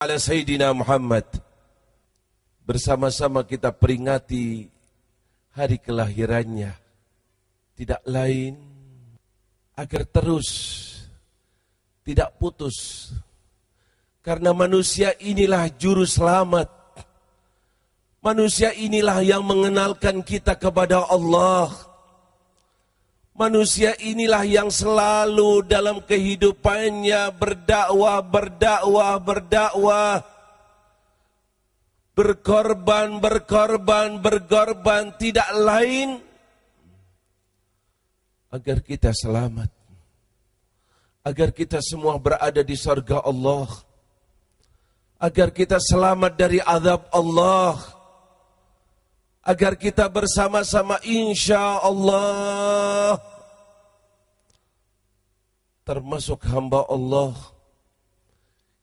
ala Sayyidina Muhammad. Bersama-sama kita peringati hari kelahirannya. Tidak lain agar terus tidak putus. Karena manusia inilah juru selamat. Manusia inilah yang mengenalkan kita kepada Allah. Manusia inilah yang selalu dalam kehidupannya berdakwah. Berkorban, tidak lain agar kita selamat. Agar kita semua berada di surga Allah. Agar kita selamat dari azab Allah. Agar kita bersama-sama insya Allah termasuk hamba Allah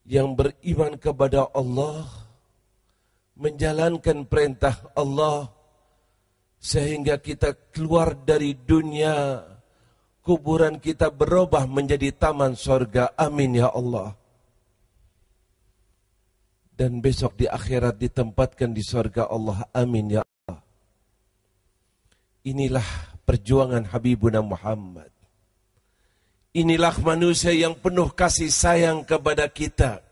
yang beriman kepada Allah, menjalankan perintah Allah, sehingga kita keluar dari dunia, kuburan kita berubah menjadi taman surga. Amin ya Allah. Dan besok di akhirat ditempatkan di surga Allah. Amin ya Allah. Inilah perjuangan Habibuna Muhammad. Inilah manusia yang penuh kasih sayang kepada kita.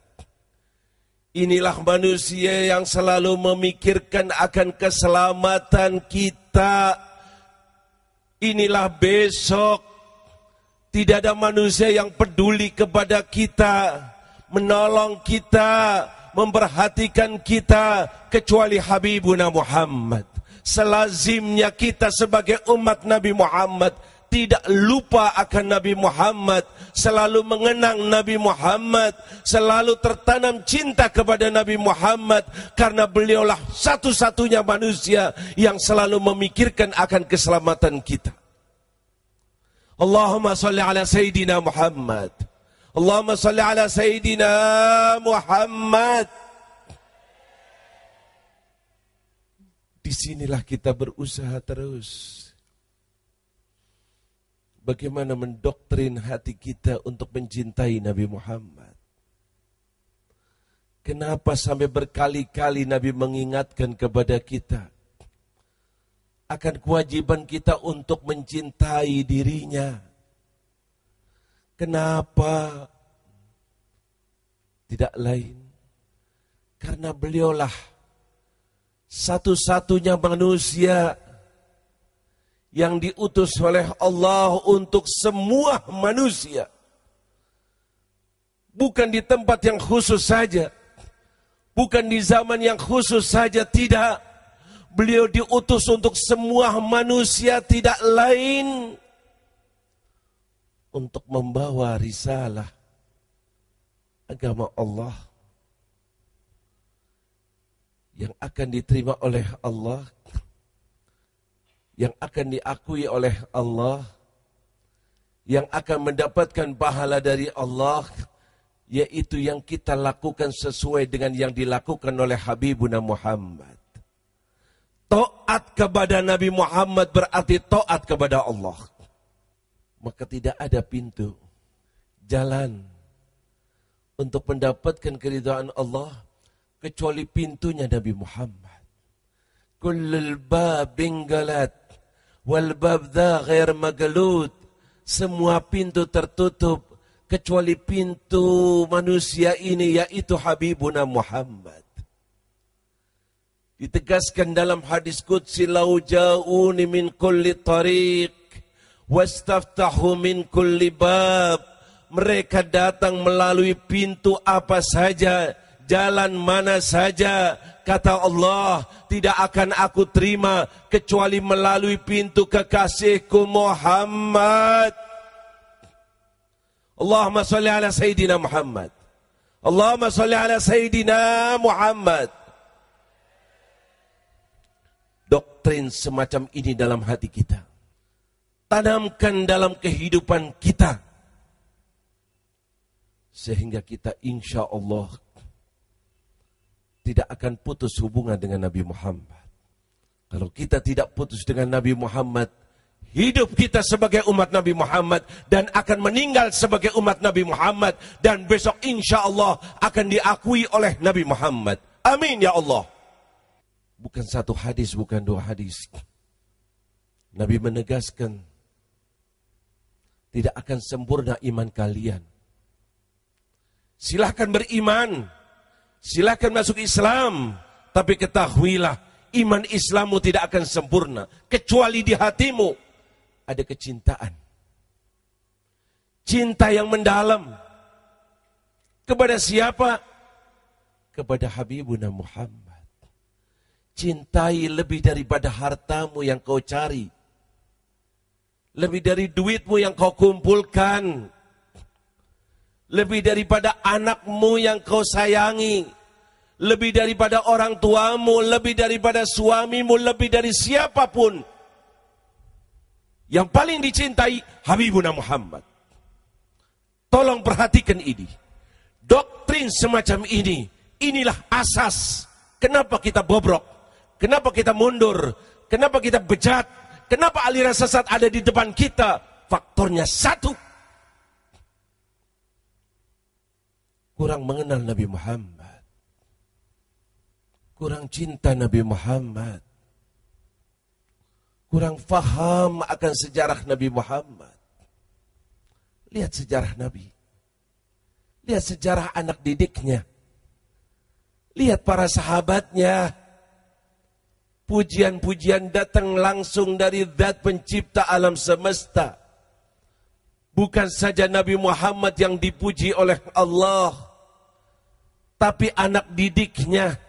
Inilah manusia yang selalu memikirkan akan keselamatan kita. Inilah besok. Tidak ada manusia yang peduli kepada kita, menolong kita, memperhatikan kita, kecuali Habibuna Muhammad. Selazimnya kita sebagai umat Nabi Muhammad tidak lupa akan Nabi Muhammad, selalu mengenang Nabi Muhammad, selalu tertanam cinta kepada Nabi Muhammad, karena beliaulah satu-satunya manusia yang selalu memikirkan akan keselamatan kita. Allahumma salli ala Sayyidina Muhammad. Allahumma salli ala Sayyidina Muhammad. Disinilah kita berusaha terus. Bagaimana mendoktrin hati kita untuk mencintai Nabi Muhammad. Kenapa sampai berkali-kali Nabi mengingatkan kepada kita akan kewajiban kita untuk mencintai dirinya. Kenapa? Tidak lain karena beliaulah satu-satunya manusia yang diutus oleh Allah untuk semua manusia. Bukan di tempat yang khusus saja. Bukan di zaman yang khusus saja, tidak. Beliau diutus untuk semua manusia, tidak lain untuk membawa risalah agama Allah yang akan diterima oleh Allah, yang akan diakui oleh Allah, yang akan mendapatkan pahala dari Allah, yaitu yang kita lakukan sesuai dengan yang dilakukan oleh Habibuna Muhammad. Taat kepada Nabi Muhammad berarti taat kepada Allah. Maka tidak ada pintu, jalan untuk mendapatkan keridhaan Allah kecuali pintunya Nabi Muhammad. Kullul babin galat wal bab dha ghair maglud. Semua pintu tertutup kecuali pintu manusia ini, yaitu Habibuna Muhammad. Ditegaskan dalam hadis qudsi, lau ja'uni min kulli tariq wastaftahu min kulli bab. Mereka datang melalui pintu apa saja, jalan mana saja, kata Allah, tidak akan aku terima kecuali melalui pintu kekasihku Muhammad. Allahumma salli ala Sayyidina Muhammad. Allahumma salli ala Sayyidina Muhammad. Doktrin semacam ini dalam hati kita. Tanamkan dalam kehidupan kita. Sehingga kita insya Allah tidak akan putus hubungan dengan Nabi Muhammad. Kalau kita tidak putus dengan Nabi Muhammad, hidup kita sebagai umat Nabi Muhammad dan akan meninggal sebagai umat Nabi Muhammad, dan besok insya Allah akan diakui oleh Nabi Muhammad. Amin ya Allah. Bukan satu hadis, bukan dua hadis. Nabi menegaskan, tidak akan sempurna iman kalian. Silahkan beriman, silahkan masuk Islam, tapi ketahuilah iman Islammu tidak akan sempurna kecuali di hatimu ada kecintaan. Cinta yang mendalam. Kepada siapa? Kepada Habibuna Muhammad. Cintai lebih daripada hartamu yang kau cari. Lebih dari duitmu yang kau kumpulkan. Lebih daripada anakmu yang kau sayangi. Lebih daripada orang tuamu, lebih daripada suamimu, lebih dari siapapun. Yang paling dicintai Habibuna Muhammad. Tolong perhatikan ini. Doktrin semacam ini, inilah asas. Kenapa kita bobrok? Kenapa kita mundur? Kenapa kita bejat? Kenapa aliran sesat ada di depan kita? Faktornya satu. Kurang mengenal Nabi Muhammad. Kurang cinta Nabi Muhammad. Kurang faham akan sejarah Nabi Muhammad. Lihat sejarah Nabi. Lihat sejarah anak didiknya. Lihat para sahabatnya. Pujian-pujian datang langsung dari Zat pencipta alam semesta. Bukan saja Nabi Muhammad yang dipuji oleh Allah, tapi anak didiknya,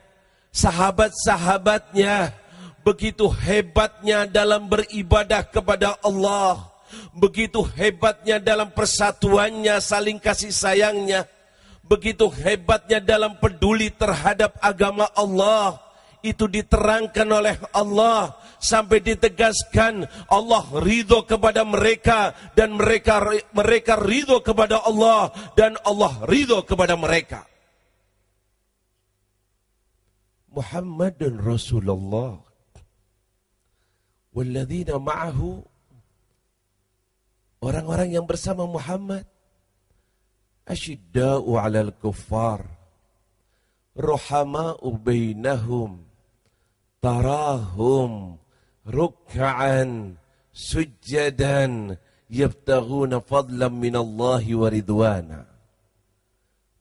sahabat-sahabatnya, begitu hebatnya dalam beribadah kepada Allah, begitu hebatnya dalam persatuannya, saling kasih sayangnya, begitu hebatnya dalam peduli terhadap agama Allah. Itu diterangkan oleh Allah sampai ditegaskan Allah ridho kepada mereka dan mereka ridho kepada Allah dan Allah ridho kepada mereka. Muhammadun Rasulullah walladzina ma'ahu, orang-orang yang bersama Muhammad, asyidda'u 'alal kuffar ruhama'u bainahum tarahum ruk'an sujjadan yabtaghuna fadlan minallahi wa ridwana.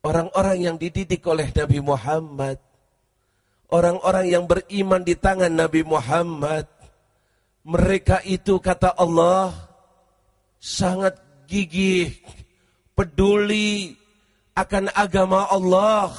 Orang-orang yang dididik oleh Nabi Muhammad, orang-orang yang beriman di tangan Nabi Muhammad, mereka itu kata Allah sangat gigih, peduli akan agama Allah,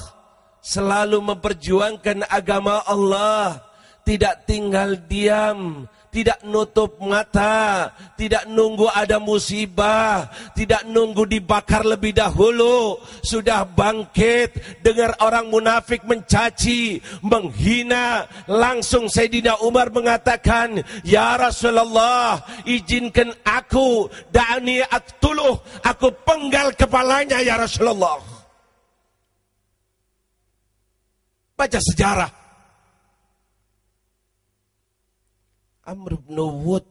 selalu memperjuangkan agama Allah. Tidak tinggal diam, tidak nutup mata, tidak nunggu ada musibah, tidak nunggu dibakar lebih dahulu. Sudah bangkit, dengar orang munafik mencaci, menghina, langsung Sayyidina Umar mengatakan, "Ya Rasulullah, izinkan aku, da'ani aktuluh, aku penggal kepalanya ya Rasulullah." Baca sejarah. Amr bin Wud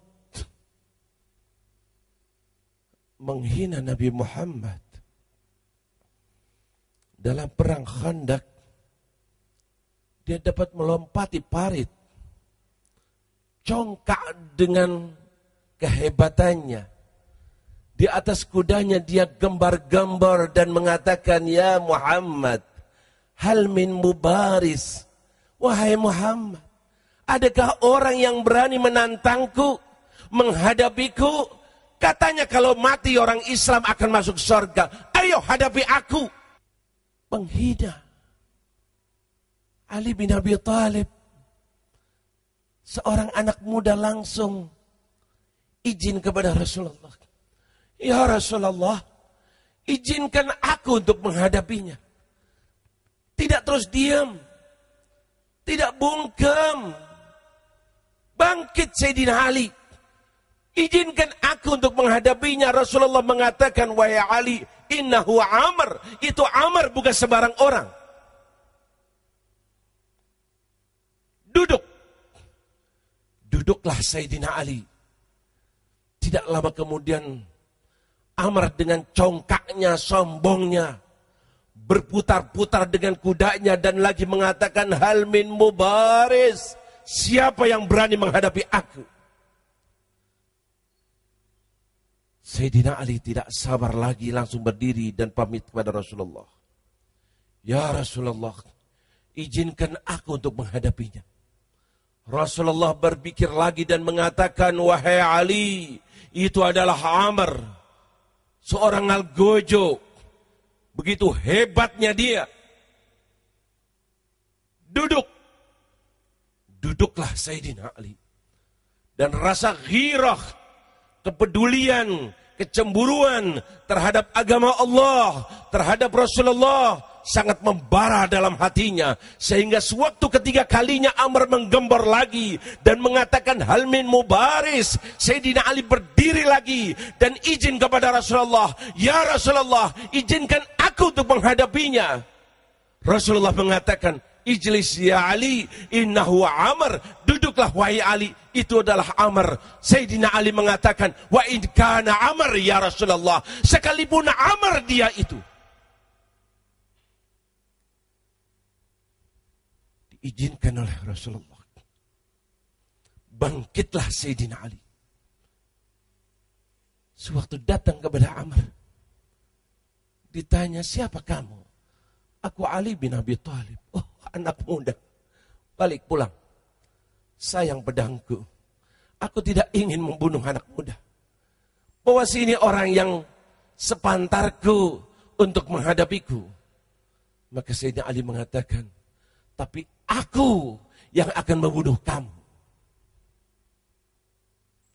menghina Nabi Muhammad dalam perang Khandaq. Dia dapat melompati parit, congkak dengan kehebatannya. Di atas kudanya dia gembar-gembar dan mengatakan, "Ya Muhammad, hal min mubaris." Wahai Muhammad, adakah orang yang berani menantangku, menghadapiku? Katanya kalau mati orang Islam akan masuk surga. Ayo hadapi aku. Penghina Ali bin Abi Thalib, seorang anak muda, langsung izin kepada Rasulullah. Ya Rasulullah, izinkan aku untuk menghadapinya. Tidak terus diam, tidak bungkam. Bangkit Sayyidina Ali. Izinkan aku untuk menghadapinya. Rasulullah mengatakan, "Wahai Ali, innahu Amr." Itu Amr, bukan sembarang orang. Duduk. Duduklah Sayyidina Ali. tidak lama kemudian Amr dengan congkaknya, sombongnya, berputar-putar dengan kudanya dan lagi mengatakan, hal min mubaris, siapa yang berani menghadapi aku? Sayyidina Ali tidak sabar lagi, langsung berdiri dan pamit kepada Rasulullah. Ya Rasulullah, izinkan aku untuk menghadapinya. Rasulullah berpikir lagi dan mengatakan, wahai Ali, itu adalah Amr, seorang algojo. Begitu hebatnya dia. Duduklah Sayyidina Ali. Dan rasa ghirah, kepedulian, kecemburuan terhadap agama Allah, terhadap Rasulullah sangat membara dalam hatinya, sehingga sewaktu ketiga kalinya Amr menggembor lagi dan mengatakan hal min mubaris, Sayyidina Ali berdiri lagi dan izin kepada Rasulullah, ya Rasulullah, izinkan aku untuk menghadapinya. Rasulullah mengatakan, ijlis ya Ali, innahu Amr, duduklah wahai Ali, itu adalah Amr. Sayyidina Ali mengatakan, wa in kana Amr ya Rasulullah, sekalipun Amr dia itu. Diizinkan oleh Rasulullah. Bangkitlah Sayyidina Ali. Sewaktu datang kepada Amr, ditanya, siapa kamu? Aku Ali bin Abi Thalib. Oh, anak muda, balik pulang. Sayang pedangku, aku tidak ingin membunuh anak muda. Bawa sini orang yang sepantarku untuk menghadapiku. Maka Sayyidina Ali mengatakan, tapi aku yang akan membunuh kamu.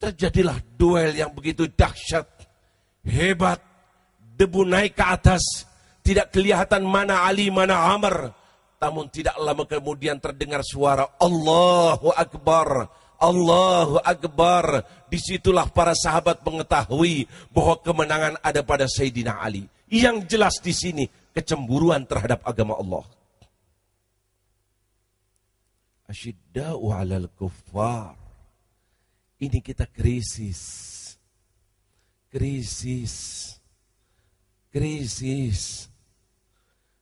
Terjadilah duel yang begitu dahsyat, hebat, debu naik ke atas, tidak kelihatan mana Ali, mana Amr. Namun tidak lama kemudian terdengar suara Allahu Akbar, Allahu Akbar. Disitulah para sahabat mengetahui bahwa kemenangan ada pada Sayyidina Ali. Yang jelas di sini kecemburuan terhadap agama Allah. Asyidda'u 'alal kuffar. Ini kita krisis.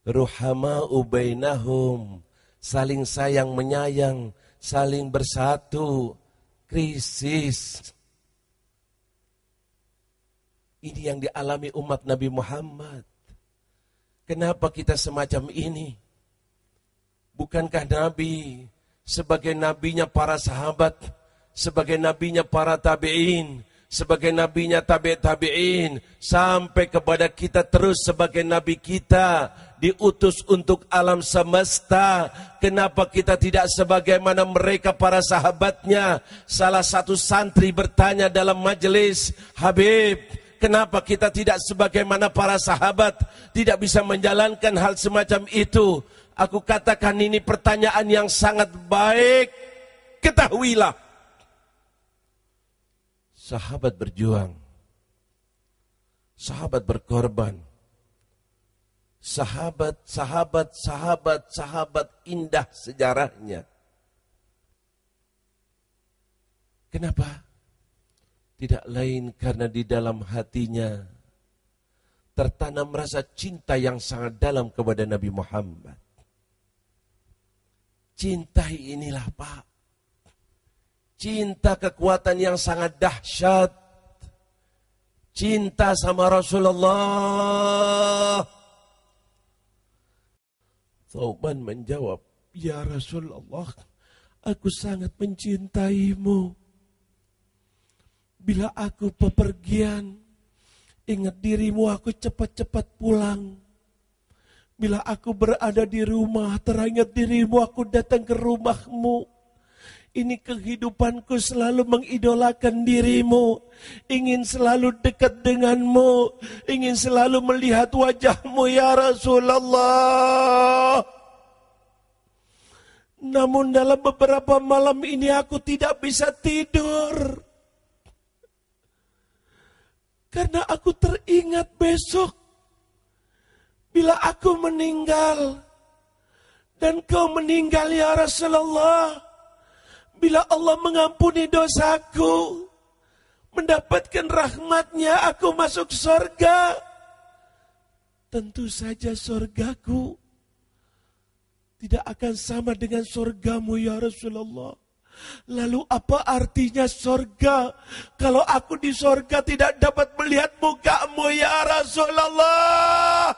Ruhama'u bainahum, saling sayang menyayang, saling bersatu. Krisis. Ini yang dialami umat Nabi Muhammad. Kenapa kita semacam ini? Bukankah Nabi sebagai nabinya para sahabat, sebagai nabinya para tabi'in, sebagai nabinya tabi'in, sampai kepada kita terus sebagai nabi kita, diutus untuk alam semesta. Kenapa kita tidak sebagaimana mereka para sahabatnya? Salah satu santri bertanya dalam majelis, Habib, kenapa kita tidak sebagaimana para sahabat, tidak bisa menjalankan hal semacam itu? Aku katakan ini pertanyaan yang sangat baik. Ketahuilah, sahabat berjuang, sahabat berkorban, sahabat indah sejarahnya. Kenapa? Tidak lain karena di dalam hatinya tertanam rasa cinta yang sangat dalam kepada Nabi Muhammad. Cintai inilah Pak, cinta kekuatan yang sangat dahsyat, cinta sama Rasulullah. Thauban menjawab, ya Rasulullah, aku sangat mencintaimu. Bila aku bepergian, ingat dirimu, aku cepat-cepat pulang. Bila aku berada di rumah, teringat dirimu, aku datang ke rumahmu. Ini kehidupanku selalu mengidolakan dirimu. Ingin selalu dekat denganmu. Ingin selalu melihat wajahmu ya Rasulullah. Namun dalam beberapa malam ini aku tidak bisa tidur. Karena aku teringat besok. Bila aku meninggal, dan kau meninggal ya Rasulullah, bila Allah mengampuni dosaku, mendapatkan rahmatnya, aku masuk surga. Tentu saja surgaku tidak akan sama dengan surgamu ya Rasulullah. Lalu apa artinya surga kalau aku di surga tidak dapat melihat mukamu ya Rasulullah?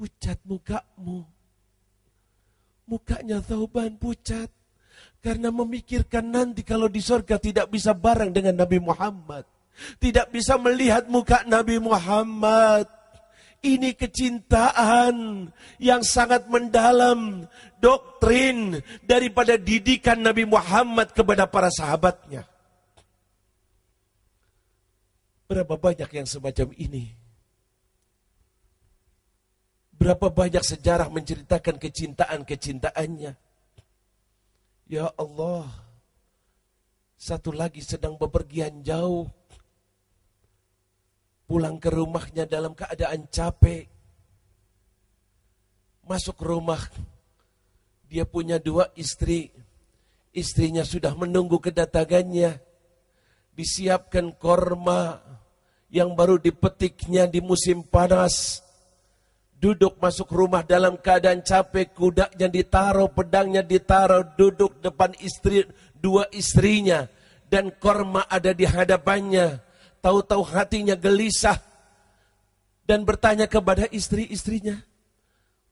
Pucat mukamu. Mukanya Thauban pucat karena memikirkan nanti kalau di surga tidak bisa bareng dengan Nabi Muhammad. Tidak bisa melihat muka Nabi Muhammad. Ini kecintaan yang sangat mendalam. Doktrin daripada didikan Nabi Muhammad kepada para sahabatnya. Berapa banyak yang semacam ini? Berapa banyak sejarah menceritakan kecintaan-kecintaannya? Ya Allah, satu lagi sedang bepergian jauh. Pulang ke rumahnya dalam keadaan capek. Masuk rumah, dia punya 2 istri. Istrinya sudah menunggu kedatangannya. Disiapkan korma yang baru dipetiknya di musim panas. Duduk masuk rumah dalam keadaan capek, kudanya ditaruh, pedangnya ditaruh, duduk depan 2 istrinya. Dan korma ada di hadapannya. Tahu-tahu hatinya gelisah dan bertanya kepada istri-istrinya,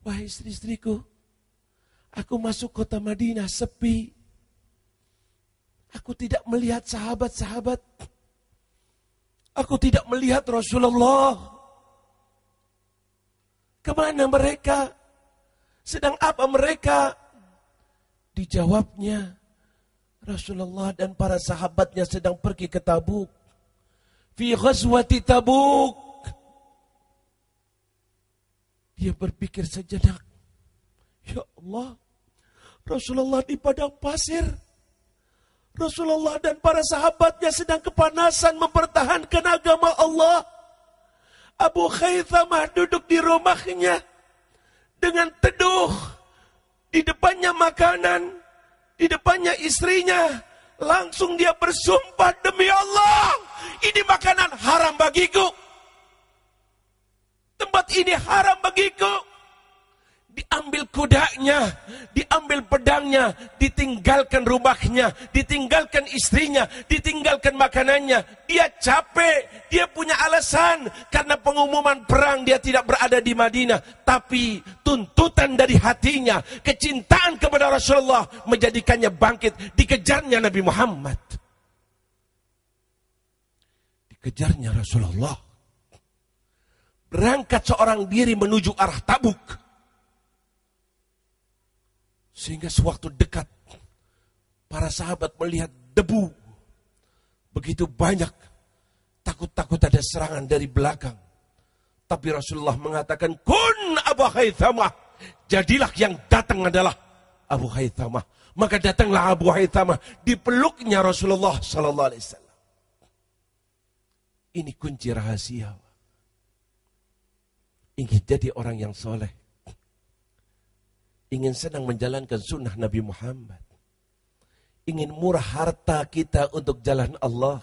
wahai istri-istriku, aku masuk kota Madinah sepi. Aku tidak melihat sahabat-sahabat. Aku tidak melihat Rasulullah. Kemana mereka? Sedang apa mereka? Dijawabnya, Rasulullah dan para sahabatnya sedang pergi ke Tabuk. Fi ghazwati Tabuk. Dia berpikir sejenak. Ya Allah, Rasulullah di padang pasir. Rasulullah dan para sahabatnya sedang kepanasan mempertahankan agama Allah. Abu Khaythamah duduk di rumahnya dengan teduh. Di depannya makanan, di depannya istrinya. Langsung dia bersumpah, demi Allah, ini makanan haram bagiku. Tempat ini haram bagiku. Diambil kudanya, diambil pedangnya, ditinggalkan rumahnya, ditinggalkan istrinya, ditinggalkan makanannya. Dia capek, dia punya alasan. Karena pengumuman perang dia tidak berada di Madinah. Tapi tuntutan dari hatinya, kecintaan kepada Rasulullah menjadikannya bangkit. Dikejarnya Nabi Muhammad. Dikejarnya Rasulullah. Berangkat seorang diri menuju arah Tabuk. Sehingga sewaktu dekat, para sahabat melihat debu begitu banyak. Takut-takut ada serangan dari belakang. Tapi Rasulullah mengatakan, kun Abu Khaythamah. Jadilah yang datang adalah Abu Khaythamah. Maka datanglah Abu Khaythamah. Dipeluknya Rasulullah SAW. Ini kunci rahasia. Ingin jadi orang yang soleh. Ingin senang menjalankan sunnah Nabi Muhammad. Ingin murah harta kita untuk jalan Allah.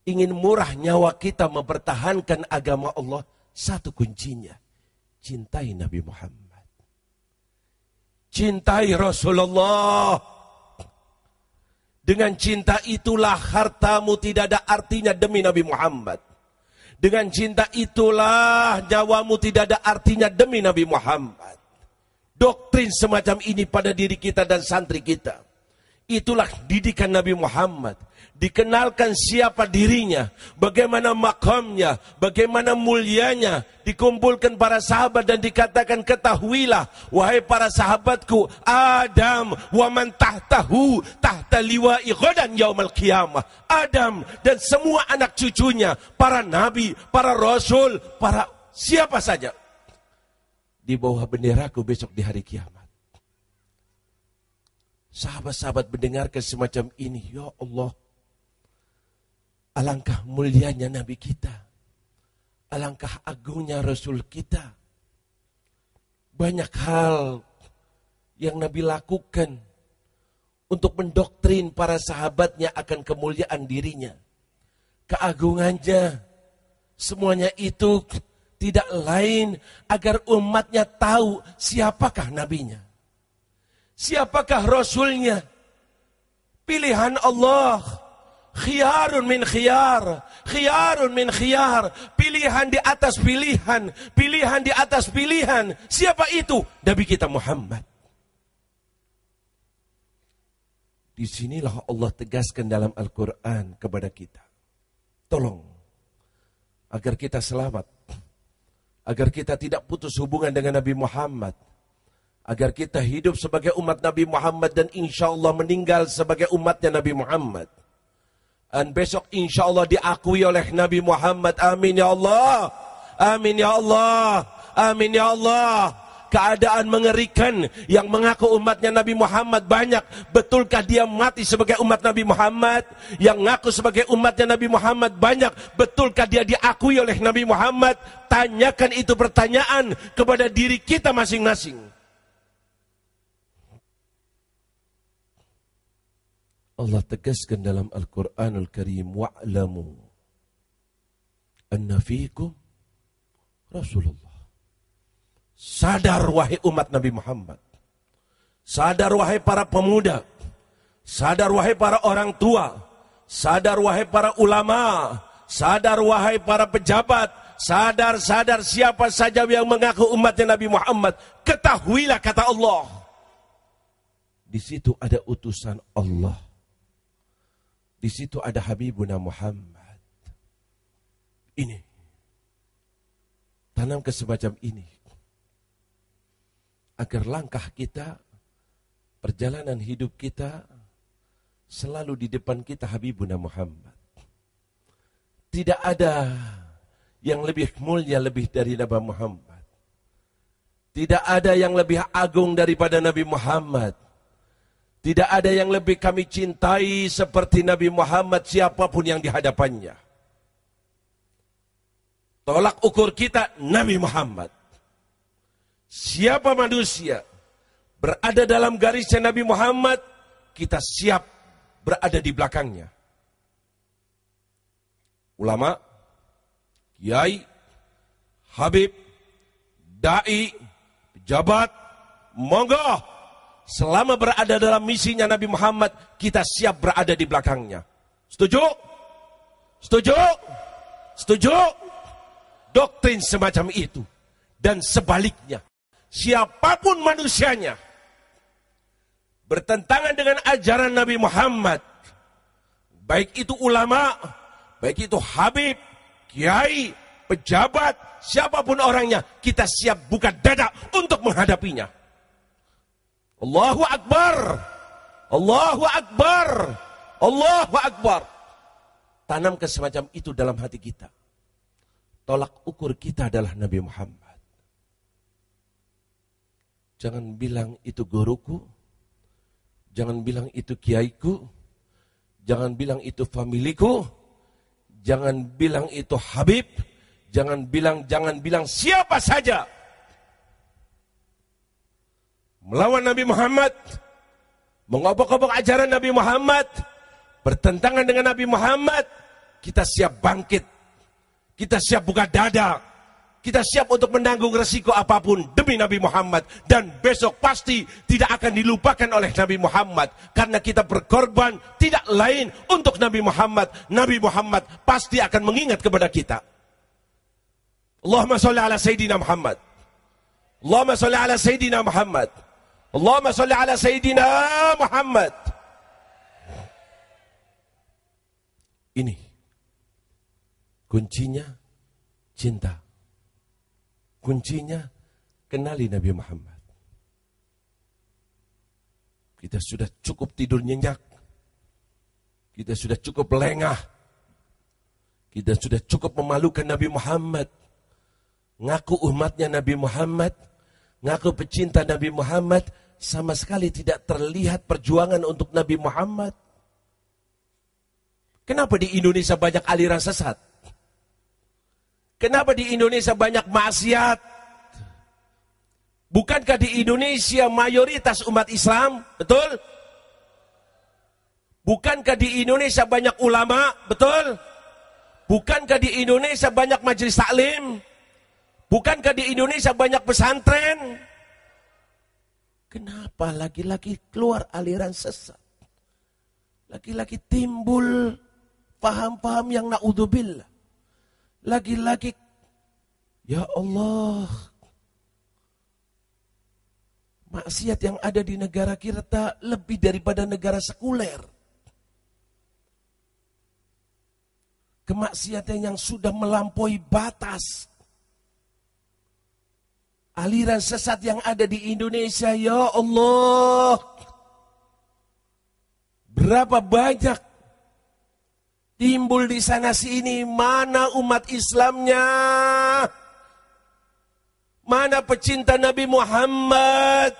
Ingin murah nyawa kita mempertahankan agama Allah. Satu kuncinya, cintai Nabi Muhammad. Cintai Rasulullah. Dengan cinta itulah hartamu tidak ada artinya demi Nabi Muhammad. Dengan cinta itulah nyawamu tidak ada artinya demi Nabi Muhammad. Doktrin semacam ini pada diri kita dan santri kita. Itulah didikan Nabi Muhammad. Dikenalkan siapa dirinya, bagaimana makamnya, bagaimana mulianya. Dikumpulkan para sahabat dan dikatakan, ketahuilah wahai para sahabatku, Adam wa man tahtahu tahta liwa'i ghadan yaumal qiyamah. Adam dan semua anak cucunya, para nabi, para rasul, para siapa saja, di bawah benderaku besok di hari kiamat. Sahabat-sahabat mendengarkan semacam ini, ya Allah, alangkah mulianya Nabi kita, alangkah agungnya Rasul kita. Banyak hal yang Nabi lakukan untuk mendoktrin para sahabatnya akan kemuliaan dirinya, keagungannya. Semuanya itu tidak lain agar umatnya tahu siapakah nabinya, siapakah rasulnya. Pilihan Allah, khiyarun min khiyar, khiyarun min khiyar, pilihan di atas pilihan, pilihan di atas pilihan. Siapa itu? Nabi kita Muhammad. Disinilah Allah tegaskan dalam Al-Quran kepada kita. Tolong, agar kita selamat, agar kita tidak putus hubungan dengan Nabi Muhammad, agar kita hidup sebagai umat Nabi Muhammad dan insya Allah meninggal sebagai umatnya Nabi Muhammad. Dan besok insya Allah diakui oleh Nabi Muhammad. Amin ya Allah. Amin ya Allah. Amin ya Allah. Keadaan mengerikan yang mengaku umatnya Nabi Muhammad banyak. Betulkah dia mati sebagai umat Nabi Muhammad? Yang ngaku sebagai umatnya Nabi Muhammad banyak. Betulkah dia diakui oleh Nabi Muhammad? Tanyakan itu pertanyaan kepada diri kita masing-masing. Allah tegaskan dalam Al-Quranul Karim, wa'lamu anna fiikum Rasulullah. Sadar wahai umat Nabi Muhammad. Sadar wahai para pemuda. Sadar wahai para orang tua. Sadar wahai para ulama. Sadar wahai para pejabat. Sadar siapa saja yang mengaku umatnya Nabi Muhammad. Ketahuilah kata Allah. Di situ ada utusan Allah. Di situ ada Habibuna Muhammad. Ini. Tanam ke semacam ini. Agar langkah kita, perjalanan hidup kita, selalu di depan kita Habibuna Muhammad. Tidak ada yang lebih mulia lebih dari Nabi Muhammad. Tidak ada yang lebih agung daripada Nabi Muhammad. Tidak ada yang lebih kami cintai seperti Nabi Muhammad siapapun yang di hadapannya. Tolak ukur kita Nabi Muhammad. Siapa manusia berada dalam garisnya Nabi Muhammad, kita siap berada di belakangnya. Ulama, kiai, habib, dai, pejabat, monggo. Selama berada dalam misinya Nabi Muhammad, kita siap berada di belakangnya. Setuju? Setuju? Setuju? Doktrin semacam itu. Dan sebaliknya, siapapun manusianya bertentangan dengan ajaran Nabi Muhammad, baik itu ulama, baik itu habib, kiai, pejabat, siapapun orangnya, kita siap buka dada untuk menghadapinya. Allahu Akbar, Allahu Akbar, Allahu Akbar. Tanam ke semacam itu dalam hati kita. Tolak ukur kita adalah Nabi Muhammad. Jangan bilang itu guruku, jangan bilang itu kiaiku, jangan bilang itu familiku, jangan bilang itu habib, jangan bilang siapa saja. Melawan Nabi Muhammad, mengobok-obok ajaran Nabi Muhammad, bertentangan dengan Nabi Muhammad, kita siap bangkit, kita siap buka dada, kita siap untuk menanggung resiko apapun demi Nabi Muhammad. Dan besok pasti tidak akan dilupakan oleh Nabi Muhammad, karena kita berkorban tidak lain untuk Nabi Muhammad. Nabi Muhammad pasti akan mengingat kepada kita. Allahumma sholli ala Sayyidina Muhammad, Allahumma sholli ala Sayyidina Muhammad, Allahumma sholli ala Sayyidina Muhammad. Ini kuncinya cinta. Kuncinya kenali Nabi Muhammad. Kita sudah cukup tidur nyenyak. Kita sudah cukup lengah. Kita sudah cukup memalukan Nabi Muhammad. Ngaku umatnya Nabi Muhammad, ngaku pecinta Nabi Muhammad, sama sekali tidak terlihat perjuangan untuk Nabi Muhammad. Kenapa di Indonesia banyak aliran sesat? Kenapa di Indonesia banyak maksiat? Bukankah di Indonesia mayoritas umat Islam? Betul? Bukankah di Indonesia banyak ulama? Betul? Bukankah di Indonesia banyak majelis taklim? Bukankah di Indonesia banyak pesantren? Kenapa lagi-lagi keluar aliran sesat? Lagi-lagi timbul paham-paham yang na'udzubillah. Lagi-lagi, ya Allah, maksiat yang ada di negara kita lebih daripada negara sekuler. Kemaksiatan yang sudah melampaui batas. Aliran sesat yang ada di Indonesia, ya Allah. Berapa banyak timbul di sana sini, mana umat Islamnya? Mana pecinta Nabi Muhammad?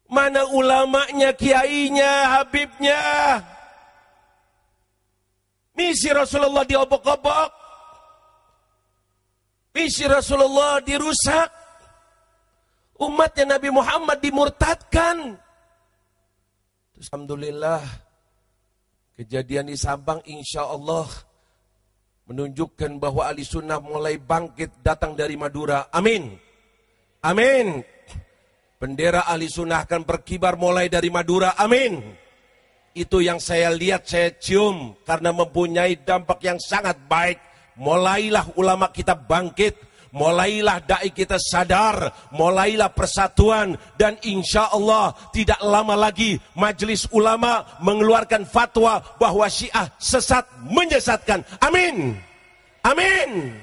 Mana ulamanya, kiainya, habibnya? Misi Rasulullah diobok-obok. Misi Rasulullah dirusak. Umatnya Nabi Muhammad dimurtadkan. Alhamdulillah, kejadian di Sabang insya Allah menunjukkan bahwa ahli sunnah mulai bangkit datang dari Madura. Amin. Amin. Bendera ahli sunnah akan berkibar mulai dari Madura. Amin. Itu yang saya lihat, saya cium, karena mempunyai dampak yang sangat baik. Mulailah ulama kita bangkit. Mulailah dai kita sadar, mulailah persatuan, dan insya Allah tidak lama lagi majelis ulama mengeluarkan fatwa bahwa Syiah sesat menyesatkan. Amin, amin.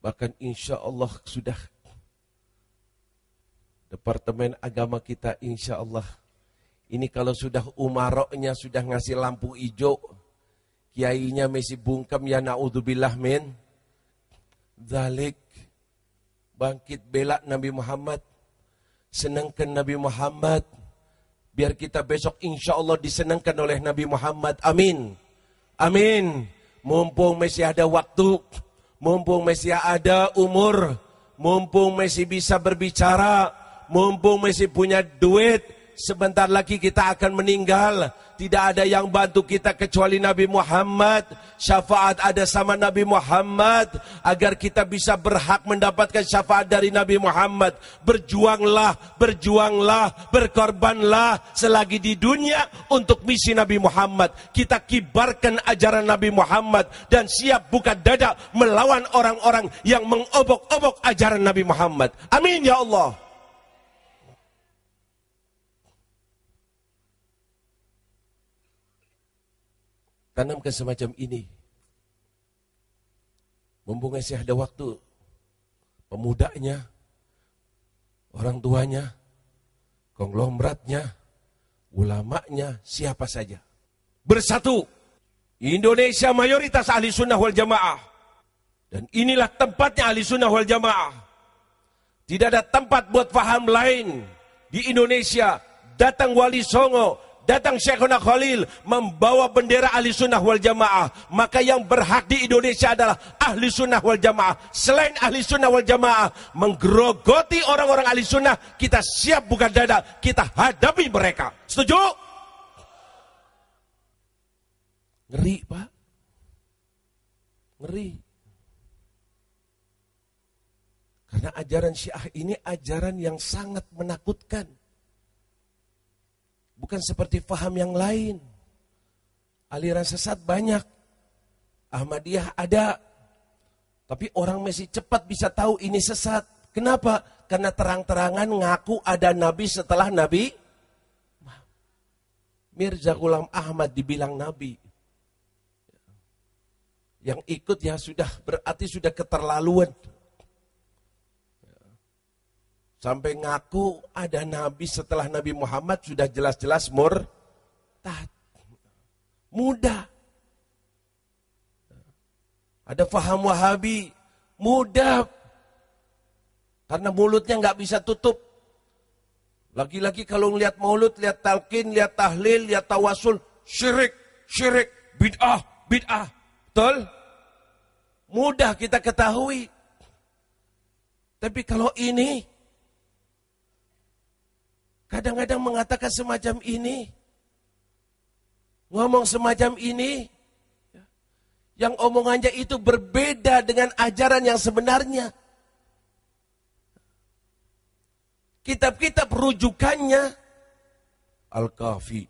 Bahkan insya Allah sudah Departemen Agama kita insya Allah ini kalau sudah umaroknya sudah ngasih lampu hijau, kiainya masih bungkam, ya na'udzubillah min dzalik, bangkit bela Nabi Muhammad, senangkan Nabi Muhammad, biar kita besok insya Allah disenangkan oleh Nabi Muhammad. Amin, amin. Mumpung masih ada waktu, mumpung masih ada umur, mumpung masih bisa berbicara, mumpung masih punya duit, sebentar lagi kita akan meninggal. Tidak ada yang bantu kita kecuali Nabi Muhammad. Syafaat ada sama Nabi Muhammad. Agar kita bisa berhak mendapatkan syafaat dari Nabi Muhammad. Berjuanglah, berjuanglah, berkorbanlah selagi di dunia untuk misi Nabi Muhammad. Kita kibarkan ajaran Nabi Muhammad dan siap buka dada melawan orang-orang yang mengobok-obok ajaran Nabi Muhammad. Amin ya Allah. Tanamkan semacam ini. Mumpung masih ada waktu, pemudanya, orang tuanya, konglomeratnya, ulamanya, siapa saja. Bersatu. Indonesia mayoritas ahli sunnah wal jamaah. Dan inilah tempatnya ahli sunnah wal jamaah. Tidak ada tempat buat faham lain. Di Indonesia, datang Wali Songo, datang Syekhuna Khalil membawa bendera ahli sunnah wal jamaah. Maka yang berhak di Indonesia adalah ahli sunnah wal jamaah. Selain ahli sunnah wal jamaah menggerogoti orang-orang ahli sunnah, kita siap buka dada, kita hadapi mereka. Setuju? Ngeri Pak, ngeri. Karena ajaran Syiah ini ajaran yang sangat menakutkan. Bukan seperti faham yang lain. Aliran sesat banyak. Ahmadiyah ada. Tapi orang masih cepat bisa tahu ini sesat. Kenapa? Karena terang-terangan ngaku ada Nabi setelah Nabi. Mirza Ghulam Ahmad dibilang Nabi. Yang ikut ya sudah berarti sudah keterlaluan. Sampai ngaku ada Nabi setelah Nabi Muhammad sudah jelas-jelas murtad. Mudah. Ada faham Wahabi. Mudah. Karena mulutnya nggak bisa tutup. Lagi-lagi kalau lihat maulud, lihat talqin, lihat tahlil, lihat tawasul. Syirik, syirik, bid'ah, bid'ah. Betul? Mudah kita ketahui. Tapi kalau ini kadang-kadang mengatakan semacam ini, ngomong semacam ini, yang omongannya itu berbeda dengan ajaran yang sebenarnya. Kitab-kitab rujukannya Al-Kafi,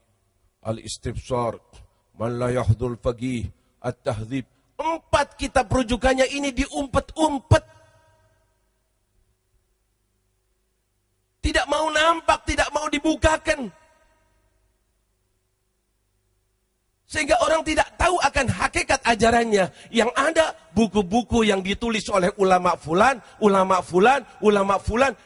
Al-Istibsar, Man la yahdul faqih, At-Tahdzib. 4 kitab rujukannya ini diumpet-umpet. Tidak mau nampak, tidak mau dibukakan. Sehingga orang tidak tahu akan hakikat ajarannya. Yang ada buku-buku yang ditulis oleh ulama fulan,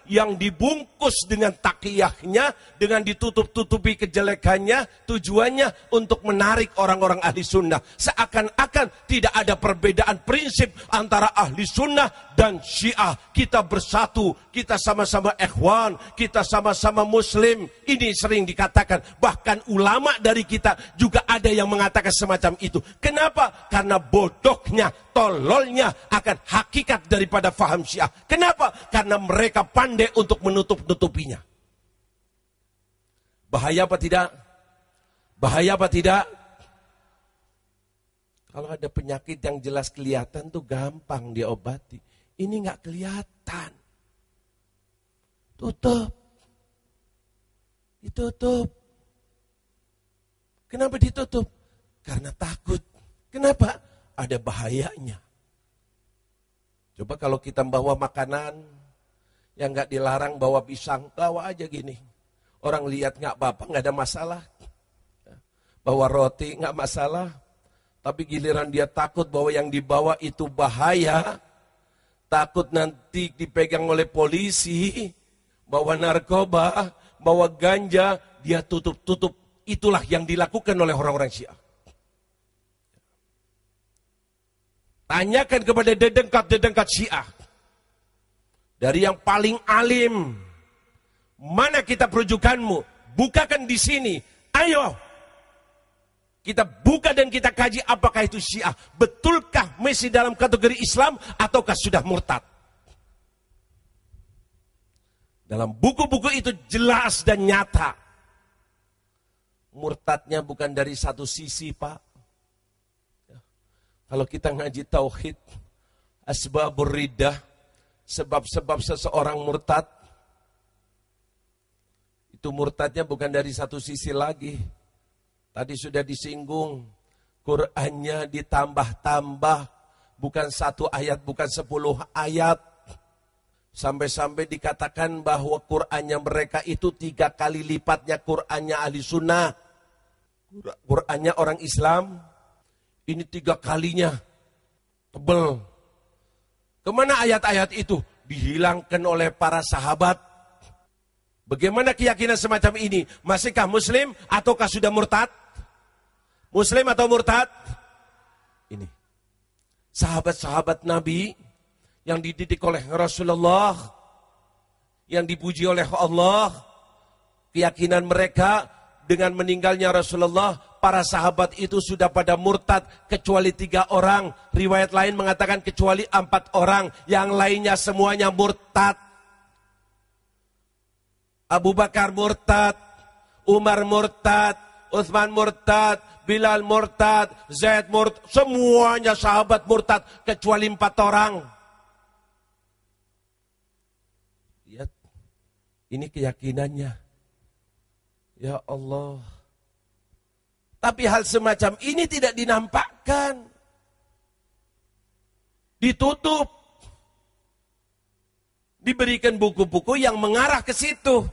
yang dibungkus dengan taqiyahnya, dengan ditutup-tutupi kejelekannya, tujuannya untuk menarik orang-orang ahli sunnah. Seakan-akan tidak ada perbedaan prinsip antara ahli sunnah dan syiah. Kita bersatu, kita sama-sama ikhwan, kita sama-sama muslim. Ini sering dikatakan, bahkan ulama dari kita juga ada yang mengatakan semacam itu. Kenapa? Karena bodohnya, tololnya akan hakikat daripada faham syiah. Kenapa? Karena mereka pandai untuk menutup-nutupinya. Bahaya apa tidak? Bahaya apa tidak? Kalau ada penyakit yang jelas kelihatan tuh gampang diobati. Ini nggak kelihatan. Tutup. Ditutup. Kenapa ditutup? Karena takut. Kenapa? Ada bahayanya. Coba kalau kita bawa makanan yang nggak dilarang, bawa pisang, bawa aja gini. Orang lihat nggak apa-apa, nggak ada masalah. Bawa roti nggak masalah. Tapi giliran dia takut bahwa yang dibawa itu bahaya, takut nanti dipegang oleh polisi, bawa narkoba, bawa ganja, dia tutup-tutup. Itulah yang dilakukan oleh orang-orang Syiah. Tanyakan kepada dedengkat-dedengkat Syiah. Dari yang paling alim, mana kitab rujukanmu? Bukakan di sini. Ayo. Kita buka dan kita kaji apakah itu Syiah. Betulkah masih dalam kategori Islam ataukah sudah murtad? Dalam buku-buku itu jelas dan nyata. Murtadnya bukan dari satu sisi, Pak. Kalau kita ngaji tauhid, asbabur riddah, sebab-sebab seseorang murtad, itu murtadnya bukan dari satu sisi lagi. Tadi sudah disinggung, Qur'annya ditambah-tambah, bukan 1 ayat, bukan 10 ayat. Sampai-sampai dikatakan bahwa Qur'annya mereka itu 3 kali lipatnya Qur'annya ahli sunnah. Qur'annya orang Islam, ini 3 kalinya tebel. Kemana ayat-ayat itu? Dihilangkan oleh para sahabat. Bagaimana keyakinan semacam ini? Masihkah muslim ataukah sudah murtad? Muslim atau murtad? Ini. Sahabat-sahabat Nabi yang dididik oleh Rasulullah, yang dipuji oleh Allah, keyakinan mereka dengan meninggalnya Rasulullah, para sahabat itu sudah pada murtad kecuali 3 orang. Riwayat lain mengatakan kecuali 4 orang, yang lainnya semuanya murtad. Abu Bakar murtad, Umar murtad, Utsman murtad, Bilal murtad, Zaid murtad, semuanya sahabat murtad kecuali 4 orang. Lihat, ini keyakinannya. Ya Allah. Tapi hal semacam ini tidak dinampakkan. Ditutup. Diberikan buku-buku yang mengarah ke situ.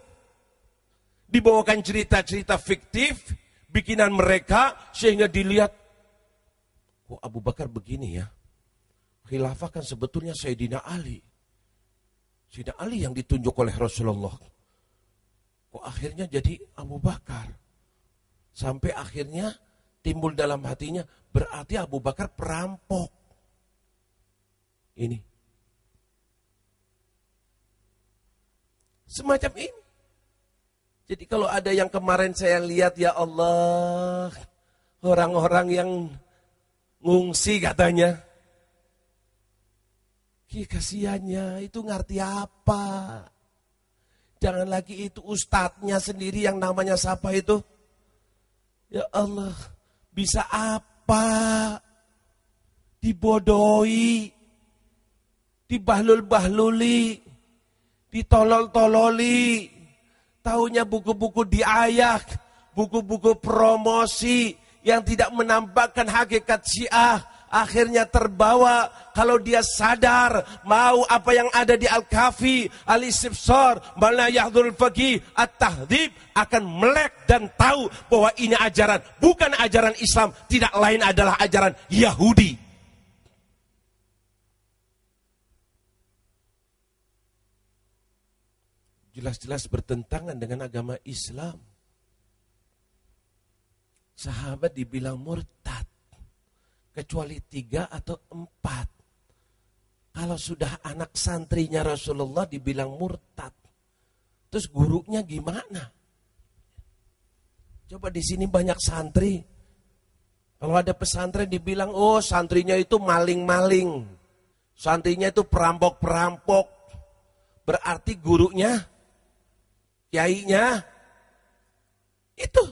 Dibawakan cerita-cerita fiktif, bikinan mereka, sehingga dilihat, kok Abu Bakar begini ya? Khilafah kan sebetulnya Sayyidina Ali. Sayyidina Ali yang ditunjuk oleh Rasulullah. Kok akhirnya jadi Abu Bakar? Sampai akhirnya timbul dalam hatinya, berarti Abu Bakar perampok. Ini. Semacam ini. Jadi kalau ada yang kemarin saya lihat, ya Allah, orang-orang yang ngungsi katanya. Kasihannya itu ngerti apa? Jangan lagi itu ustadznya sendiri yang namanya siapa itu? Ya Allah, bisa apa? Dibodohi, dibahlul-bahluli, ditolol-tololi, taunya buku-buku diayak, buku-buku promosi yang tidak menampakkan hakikat Syiah. Akhirnya terbawa, kalau dia sadar mau apa yang ada di Al-Kafi, Al-Istifsar, Mana Yahdul Faqih, At-Tahdhib, akan melek dan tahu bahwa ini ajaran bukan ajaran Islam, tidak lain adalah ajaran Yahudi. Jelas-jelas bertentangan dengan agama Islam. Sahabat dibilang murtad, kecuali 3 atau 4. Kalau sudah anak santrinya Rasulullah dibilang murtad, terus gurunya gimana? Coba di sini banyak santri. Kalau ada pesantren dibilang, oh santrinya itu maling-maling, santrinya itu perampok-perampok. Berarti gurunya, kiainya, itu.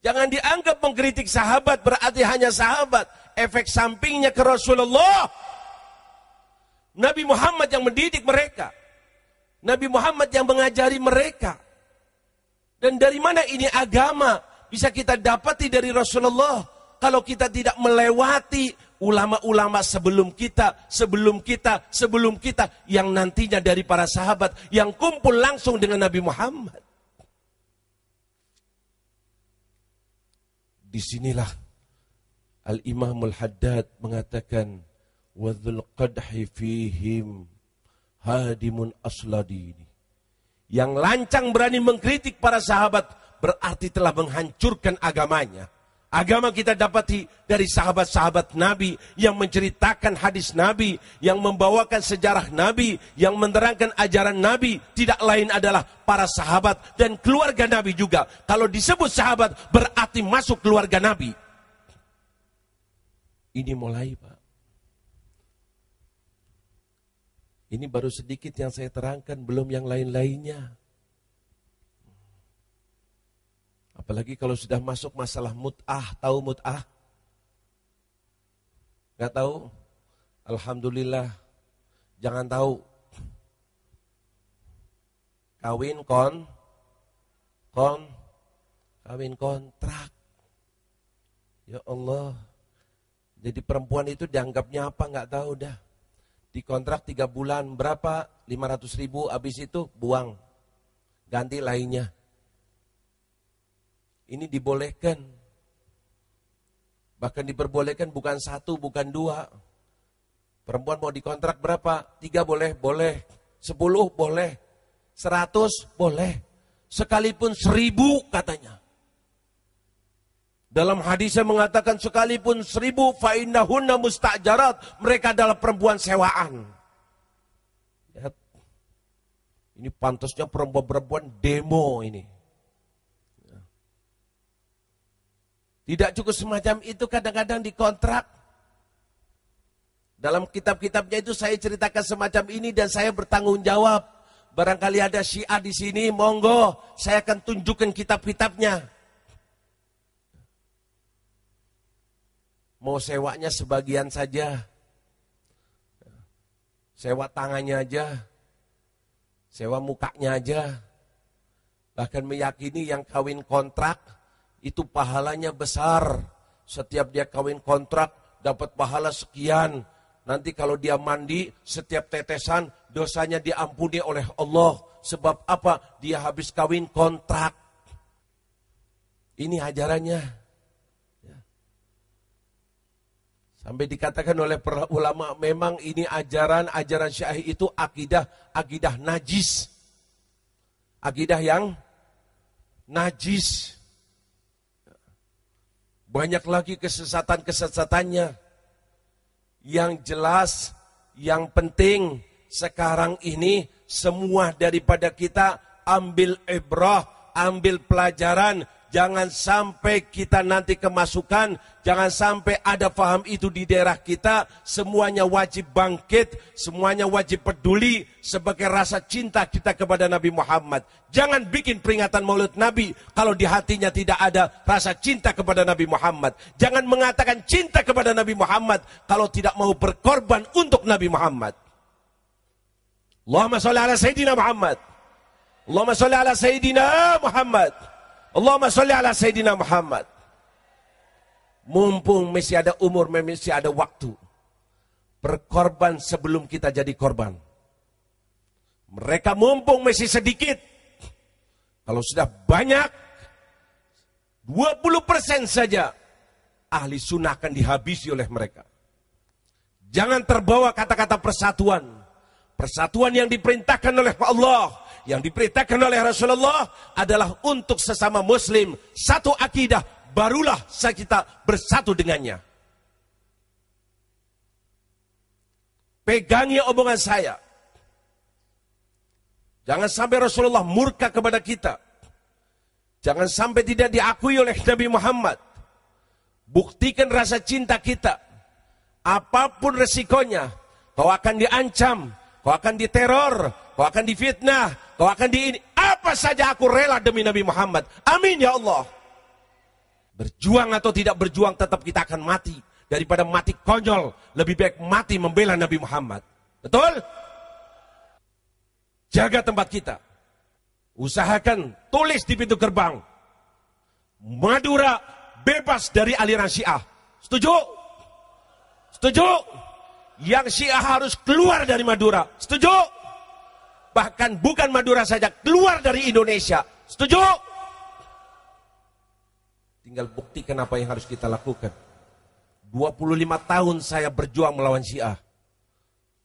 Jangan dianggap mengkritik sahabat berarti hanya sahabat. Efek sampingnya ke Rasulullah. Nabi Muhammad yang mendidik mereka. Nabi Muhammad yang mengajari mereka. Dan dari mana ini agama bisa kita dapati dari Rasulullah? Kalau kita tidak melewati ulama-ulama sebelum kita yang nantinya dari para sahabat yang kumpul langsung dengan Nabi Muhammad. Disinilah Al-Imamul Haddad mengatakan wadzul qadhi fihim hadimun asladini. Yang lancang berani mengkritik para sahabat berarti telah menghancurkan agamanya. Agama kita dapati dari sahabat-sahabat Nabi yang menceritakan hadis Nabi, yang membawakan sejarah Nabi, yang menerangkan ajaran Nabi, tidak lain adalah para sahabat dan keluarga Nabi juga. Kalau disebut sahabat berarti masuk keluarga Nabi. Ini mulai, Pak. Ini baru sedikit yang saya terangkan, belum yang lain-lainnya. Apalagi kalau sudah masuk masalah mut'ah. Tahu mut'ah? Gak tahu? Alhamdulillah. Jangan tahu. Kawin kawin kontrak. Ya Allah. Jadi perempuan itu dianggapnya apa? Gak tahu dah. Dikontrak 3 bulan. Berapa? 500.000. Habis itu buang. Ganti lainnya. Ini dibolehkan. Bahkan diperbolehkan bukan 1, bukan 2. Perempuan mau dikontrak berapa? 3 boleh, boleh. 10 boleh. 100 boleh. Sekalipun 1000 katanya. Dalam hadisnya mengatakan sekalipun 1000 fa innahunna musta'jarat. Mereka adalah perempuan sewaan. Lihat. Ini pantasnya perempuan-perempuan demo ini. Tidak cukup semacam itu, kadang-kadang dikontrak. Dalam kitab-kitabnya itu saya ceritakan semacam ini dan saya bertanggung jawab. Barangkali ada Syiah di sini, monggo, saya akan tunjukkan kitab-kitabnya. Mau sewanya sebagian saja. Sewa tangannya aja. Sewa mukanya aja. Bahkan meyakini yang kawin kontrak itu pahalanya besar. Setiap dia kawin kontrak dapat pahala sekian. Nanti kalau dia mandi, setiap tetesan dosanya diampuni oleh Allah. Sebab apa? Dia habis kawin kontrak. Ini ajarannya. Sampai dikatakan oleh para ulama, memang ini ajaran Syiah itu akidah najis. Akidah yang najis. Banyak lagi kesesatan-kesesatannya. Yang jelas, yang penting sekarang ini semua daripada kita ambil ibrah, ambil pelajaran Jangan sampai kita nanti kemasukan, jangan sampai ada paham itu di daerah kita. Semuanya wajib bangkit, semuanya wajib peduli sebagai rasa cinta kita kepada Nabi Muhammad. Jangan bikin peringatan Maulid Nabi kalau di hatinya tidak ada rasa cinta kepada Nabi Muhammad. Jangan mengatakan cinta kepada Nabi Muhammad kalau tidak mau berkorban untuk Nabi Muhammad. Allahumma sholli ala Sayyidina Muhammad. Allahumma sholli ala Sayyidina Muhammad. Allahumma sholli ala Sayyidina Muhammad. Mumpung masih ada umur, masih ada waktu. Berkorban sebelum kita jadi korban. Mereka mumpung masih sedikit. Kalau sudah banyak, 20% saja ahli sunnah akan dihabisi oleh mereka. Jangan terbawa kata-kata persatuan. Persatuan yang diperintahkan oleh Allah, yang diperintahkan oleh Rasulullah adalah untuk sesama muslim. Satu akidah, barulah kita bersatu dengannya. Pegangi omongan saya. Jangan sampai Rasulullah murka kepada kita. Jangan sampai tidak diakui oleh Nabi Muhammad. Buktikan rasa cinta kita. Apapun resikonya, kau akan diancam, kau akan diteror, kau akan difitnah, kau akan apa saja aku rela demi Nabi Muhammad. Amin ya Allah. Berjuang atau tidak berjuang tetap kita akan mati. Daripada mati konyol, lebih baik mati membela Nabi Muhammad. Betul? Jaga tempat kita. Usahakan tulis di pintu gerbang. Madura bebas dari aliran Syiah. Setuju? Setuju? Yang Syiah harus keluar dari Madura. Setuju? Bahkan bukan Madura saja, keluar dari Indonesia. Setuju? Tinggal buktikan apa yang harus kita lakukan. 25 tahun saya berjuang melawan Syiah.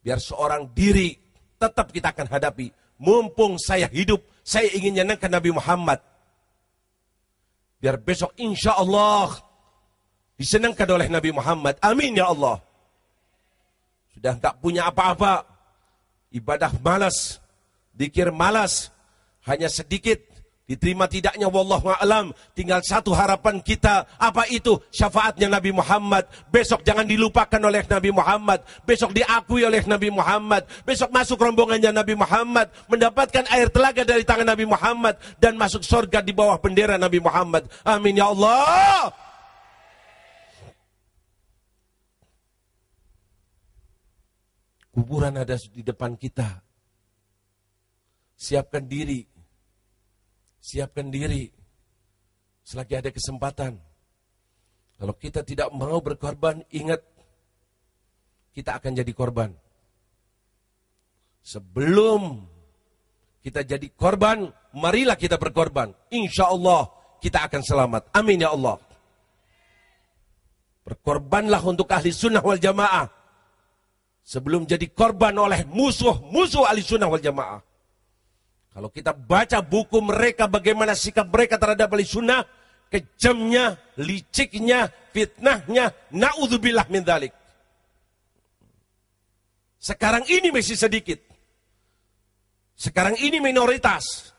Biar seorang diri tetap kita akan hadapi. Mumpung saya hidup, saya ingin nyenangkan Nabi Muhammad. Biar besok insya Allah disenangkan oleh Nabi Muhammad. Amin ya Allah. Sudah enggak punya apa-apa. Ibadah malas. Dzikir malas. Hanya sedikit. Diterima tidaknya wallahu a'lam. Tinggal satu harapan kita. Apa itu? Syafaatnya Nabi Muhammad. Besok jangan dilupakan oleh Nabi Muhammad. Besok diakui oleh Nabi Muhammad. Besok masuk rombongannya Nabi Muhammad. Mendapatkan air telaga dari tangan Nabi Muhammad. Dan masuk surga di bawah bendera Nabi Muhammad. Amin ya Allah. Kuburan ada di depan kita. Siapkan diri. Siapkan diri. Selagi ada kesempatan. Kalau kita tidak mau berkorban, ingat. Kita akan jadi korban. Sebelum kita jadi korban, marilah kita berkorban. Insya Allah kita akan selamat. Amin ya Allah. Berkorbanlah untuk ahli sunnah wal jamaah. Sebelum jadi korban oleh musuh ahli sunnah wal jamaah. Kalau kita baca buku mereka, bagaimana sikap mereka terhadap ahli sunnah, kejamnya, liciknya, fitnahnya, na'udzubillah min dzalik. Sekarang ini masih sedikit. Sekarang ini minoritas.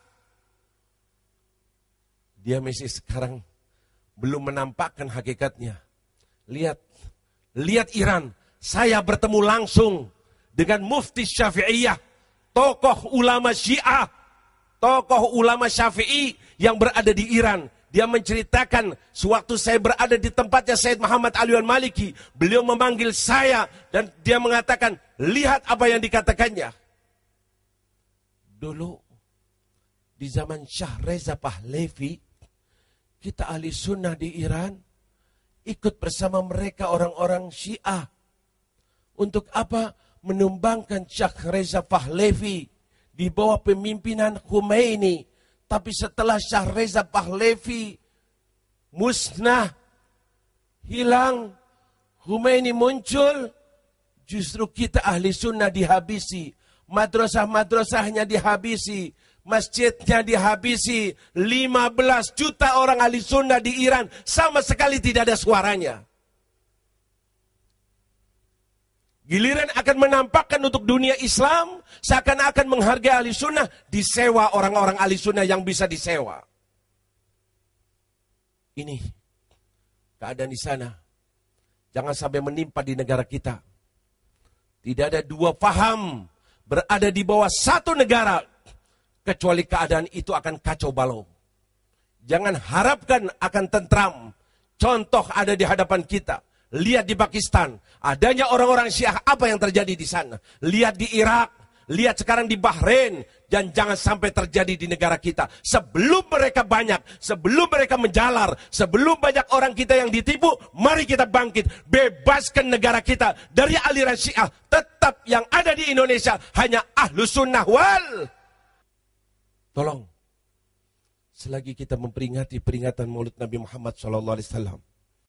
Dia masih sekarang belum menampakkan hakikatnya. Lihat Iran. Saya bertemu langsung dengan Mufti Syafi'iyah, tokoh ulama Syiah. Tokoh ulama Syafi'i yang berada di Iran. Dia menceritakan, sewaktu saya berada di tempatnya Sayyid Muhammad Ali al-Maliki, beliau memanggil saya dan dia mengatakan, lihat apa yang dikatakannya. Dulu, di zaman Syah Reza Pahlavi, kita ahli sunnah di Iran, ikut bersama mereka orang-orang Syiah. Untuk apa? Menumbangkan Syah Reza Pahlavi di bawah pemimpinan Khomeini. Tapi setelah Syah Reza Pahlavi musnah, hilang, Khomeini muncul, justru kita ahli sunnah dihabisi. Madrasah-madrasahnya dihabisi. Masjidnya dihabisi. 15 juta orang ahli sunnah di Iran sama sekali tidak ada suaranya. Giliran akan menampakkan untuk dunia Islam, seakan-akan menghargai ahli sunnah, disewa orang-orang ahli sunnah yang bisa disewa. Ini keadaan di sana. Jangan sampai menimpa di negara kita. Tidak ada dua paham berada di bawah satu negara, kecuali keadaan itu akan kacau balau. Jangan harapkan akan tentram. Contoh ada di hadapan kita. Lihat di Pakistan, adanya orang-orang Syiah, apa yang terjadi di sana. Lihat di Irak, lihat sekarang di Bahrain, dan jangan sampai terjadi di negara kita. Sebelum mereka banyak, sebelum mereka menjalar, sebelum banyak orang kita yang ditipu, mari kita bangkit, bebaskan negara kita dari aliran Syiah. Tetap yang ada di Indonesia hanya Ahlus Sunnah wal. Tolong, selagi kita memperingati peringatan Maulid Nabi Muhammad SAW,